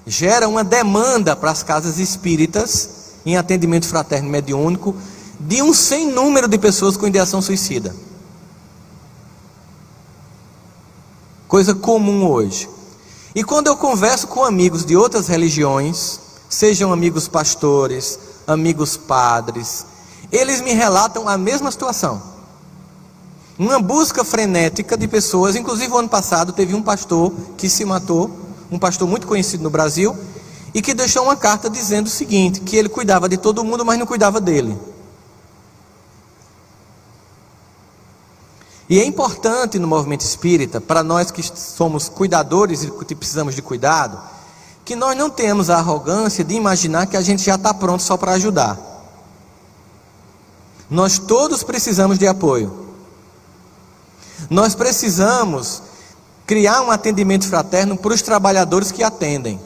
gera uma demanda para as casas espíritas, em atendimento fraterno e mediúnico, de um sem número de pessoas com ideação suicida. Coisa comum hoje. E quando eu converso com amigos de outras religiões, sejam amigos pastores, amigos padres, eles me relatam a mesma situação. Uma busca frenética de pessoas. Inclusive o ano passado teve um pastor que se matou, um pastor muito conhecido no Brasil, e que deixou uma carta dizendo o seguinte, que ele cuidava de todo mundo, mas não cuidava dele. E é importante no movimento espírita, para nós que somos cuidadores e que precisamos de cuidado, que nós não tenhamos a arrogância de imaginar que a gente já está pronto só para ajudar. Nós todos precisamos de apoio. Nós precisamos criar um atendimento fraterno para os trabalhadores que atendem.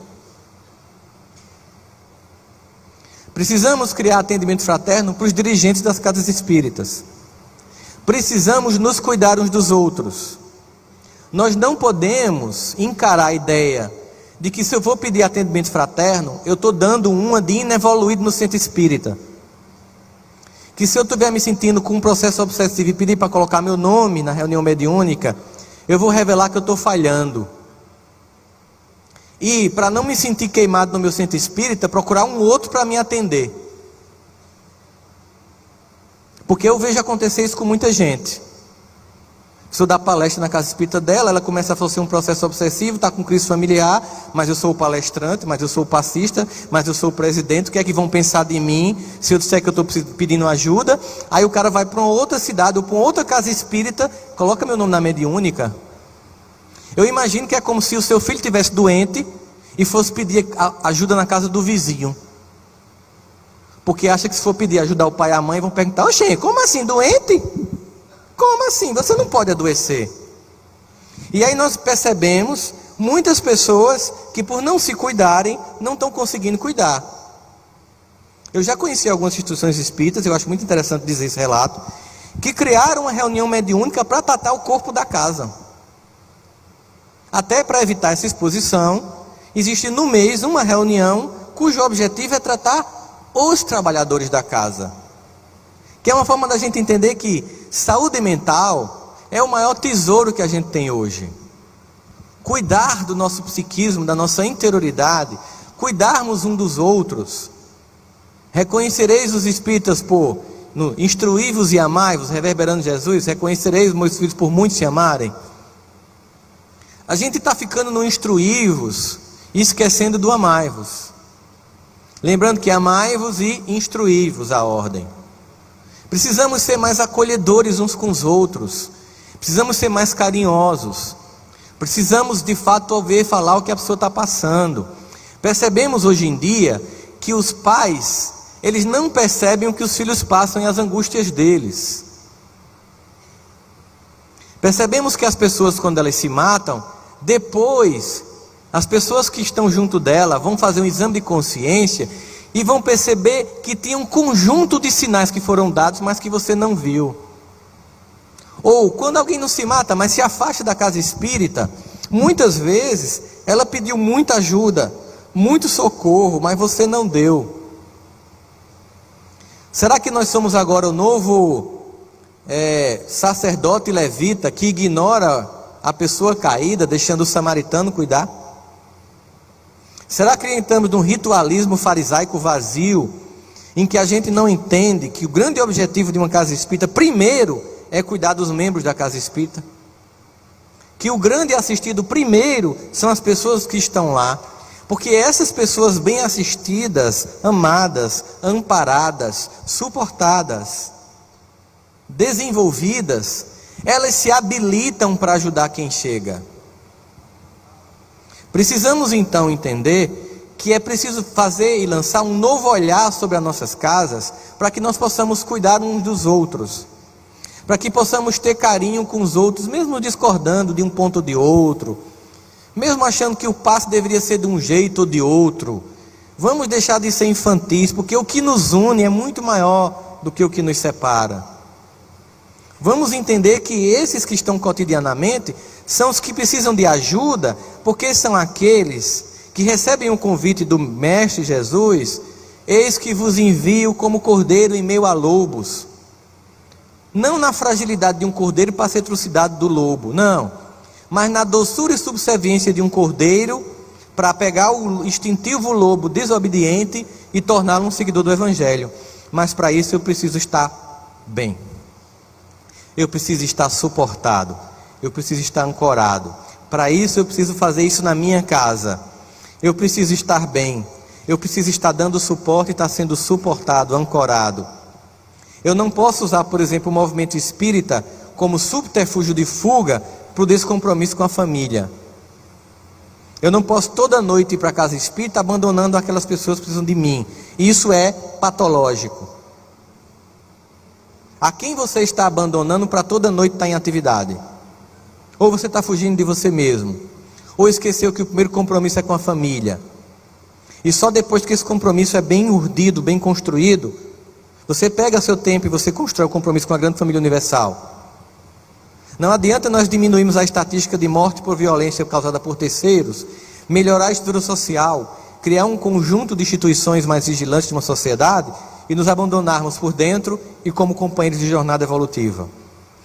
Precisamos criar atendimento fraterno para os dirigentes das casas espíritas. Precisamos nos cuidar uns dos outros. Nós não podemos encarar a ideia de que se eu vou pedir atendimento fraterno, eu estou dando uma de inevoluído no centro espírita. Que se eu estiver me sentindo com um processo obsessivo e pedir para colocar meu nome na reunião mediúnica, eu vou revelar que eu estou falhando. E para não me sentir queimado no meu centro espírita, procurar um outro para me atender. Porque eu vejo acontecer isso com muita gente. Se eu dar palestra na casa espírita dela, ela começa a fazer um processo obsessivo, está com crise familiar, mas eu sou o palestrante, mas eu sou o passista, mas eu sou o presidente, o que é que vão pensar de mim se eu disser que eu estou pedindo ajuda? Aí o cara vai para uma outra cidade ou para uma outra casa espírita, coloca meu nome na mediúnica. Eu imagino que é como se o seu filho estivesse doente e fosse pedir ajuda na casa do vizinho. Porque acha que se for pedir ajudar o pai e a mãe, vão perguntar: oxê, como assim, doente? Como assim? Você não pode adoecer. E aí nós percebemos muitas pessoas que por não se cuidarem, não estão conseguindo cuidar. Eu já conheci algumas instituições espíritas, eu acho muito interessante dizer esse relato, que criaram uma reunião mediúnica para tratar o corpo da casa. Até para evitar essa exposição, existe no mês uma reunião cujo objetivo é tratar os trabalhadores da casa. Que é uma forma da gente entender que saúde mental é o maior tesouro que a gente tem hoje. Cuidar do nosso psiquismo, da nossa interioridade, cuidarmos um dos outros. Reconhecereis os espíritas por instruí-vos e amai-vos, reverberando Jesus, reconhecereis os meus filhos por muitos se amarem. A gente está ficando no instruí-vos e esquecendo do amai-vos. Lembrando que amai-vos e instruí-vos a ordem. Precisamos ser mais acolhedores uns com os outros. Precisamos ser mais carinhosos. Precisamos de fato ouvir falar o que a pessoa está passando. Percebemos hoje em dia que os pais, eles não percebem o que os filhos passam e as angústias deles. Percebemos que as pessoas, quando elas se matam, depois as pessoas que estão junto dela vão fazer um exame de consciência e vão perceber que tinha um conjunto de sinais que foram dados, mas que você não viu. Ou quando alguém não se mata, mas se afasta da casa espírita, muitas vezes ela pediu muita ajuda, muito socorro, mas você não deu. Será que nós somos agora o novo sacerdote levita que ignora a pessoa caída, deixando o samaritano cuidar? Será que entramos num ritualismo farisaico vazio, em que a gente não entende que o grande objetivo de uma casa espírita, primeiro, é cuidar dos membros da casa espírita? Que o grande assistido, primeiro, são as pessoas que estão lá, porque essas pessoas bem assistidas, amadas, amparadas, suportadas, desenvolvidas, elas se habilitam para ajudar quem chega. Precisamos então entender que é preciso fazer e lançar um novo olhar sobre as nossas casas, para que nós possamos cuidar uns dos outros, para que possamos ter carinho com os outros, mesmo discordando de um ponto ou de outro, mesmo achando que o passo deveria ser de um jeito ou de outro. Vamos deixar de ser infantis, porque o que nos une é muito maior do que o que nos separa. Vamos entender que esses que estão cotidianamente são os que precisam de ajuda, porque são aqueles que recebem o convite do Mestre Jesus: eis que vos envio como cordeiro em meio a lobos. Não na fragilidade de um cordeiro para ser trucidado do lobo, não, mas na doçura e subserviência de um cordeiro para pegar o instintivo lobo desobediente e torná-lo um seguidor do Evangelho. Mas para isso eu preciso estar bem, eu preciso estar suportado, eu preciso estar ancorado. Para isso eu preciso fazer isso na minha casa. Eu preciso estar bem, eu preciso estar dando suporte e estar sendo suportado, ancorado. Eu não posso usar, por exemplo, o movimento espírita como subterfúgio de fuga para o descompromisso com a família. Eu não posso toda noite ir para a casa espírita abandonando aquelas pessoas que precisam de mim. Isso é patológico. A quem você está abandonando para toda noite estar em atividade? Ou você está fugindo de você mesmo? Ou esqueceu que o primeiro compromisso é com a família? E só depois que esse compromisso é bem urdido, bem construído, você pega seu tempo e você constrói o compromisso com a grande família universal. Não adianta nós diminuirmos a estatística de morte por violência causada por terceiros, melhorar a estrutura social, criar um conjunto de instituições mais vigilantes de uma sociedade e nos abandonarmos por dentro e como companheiros de jornada evolutiva.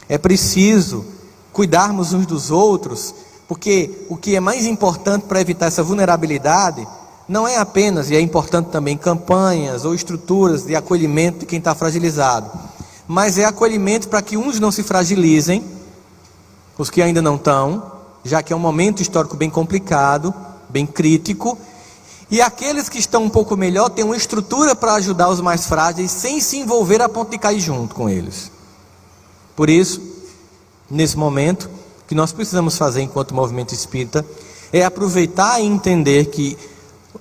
É preciso cuidarmos uns dos outros, porque o que é mais importante para evitar essa vulnerabilidade não é apenas, e é importante também, campanhas ou estruturas de acolhimento de quem está fragilizado, mas é acolhimento para que uns não se fragilizem, os que ainda não estão, já que é um momento histórico bem complicado, bem crítico, e aqueles que estão um pouco melhor têm uma estrutura para ajudar os mais frágeis, sem se envolver a ponto de cair junto com eles. Por isso, nesse momento, o que nós precisamos fazer enquanto movimento espírita é aproveitar e entender que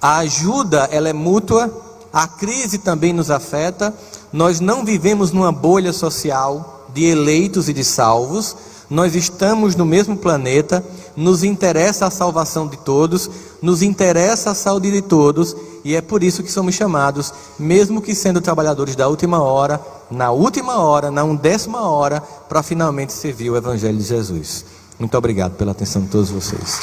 a ajuda, ela é mútua, a crise também nos afeta. Nós não vivemos numa bolha social de eleitos e de salvos, nós estamos no mesmo planeta, nos interessa a salvação de todos, nos interessa a saúde de todos, e é por isso que somos chamados, mesmo que sendo trabalhadores da última hora, na 1ª hora, para finalmente servir o Evangelho de Jesus. Muito obrigado pela atenção de todos vocês.